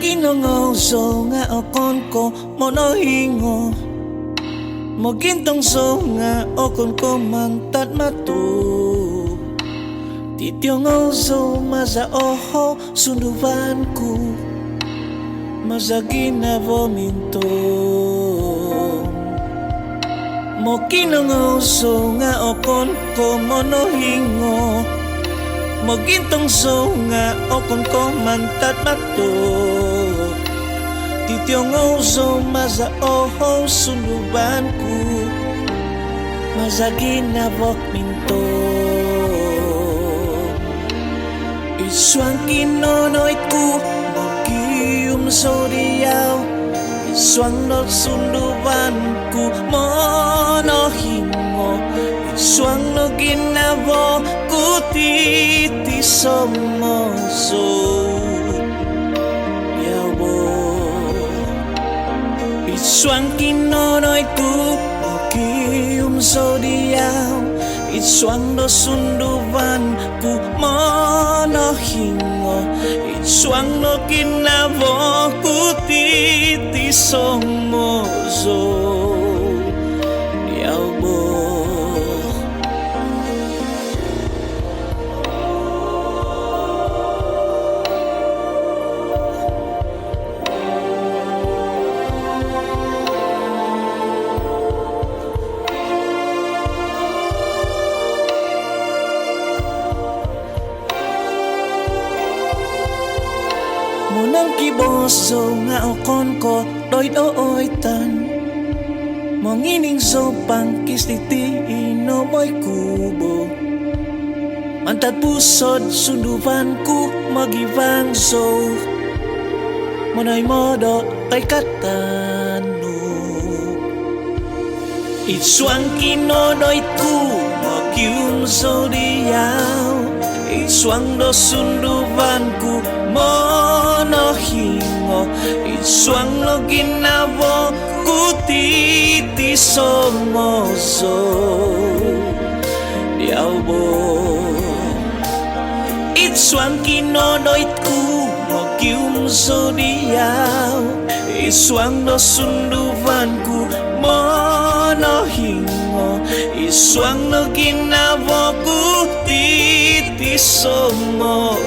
Kinongoso nga okon ko monohingo Mogintong so nga okon ko mantat matu Tityongoso maza oho sunduvanku Maza ginavominto Mokinongoso nga okon ko monohingo Mogintong so nga okon ko mantat matu Tityongoso maza oho sundubanku Maza ginavok minto Iswang kinonoitku Mogium so diyaw Iswang not sundubanku monohingo Iswang no ginavok titi somoso Yabo Iswang kinonoy tu Mogium so diyaw Iswang do sunduban ku monohingo Iswang no kinavo ku titi somoso Yabo Munang kiboso nga okon ko doy tan Mongining so pangkis titi ino mo'y kubo Mantat pusod sunduvanku magivang so Monoy modo kay katano Iswang kinonoy ku magium so diyaw Iswang do sunduvanku monohingo Iswang no ginavo ku titi somoso Diawbo Iswang kinonoitku mogium so diyaw Iswang do sunduvanku monohingo Iswang no ginavo ku titi somoso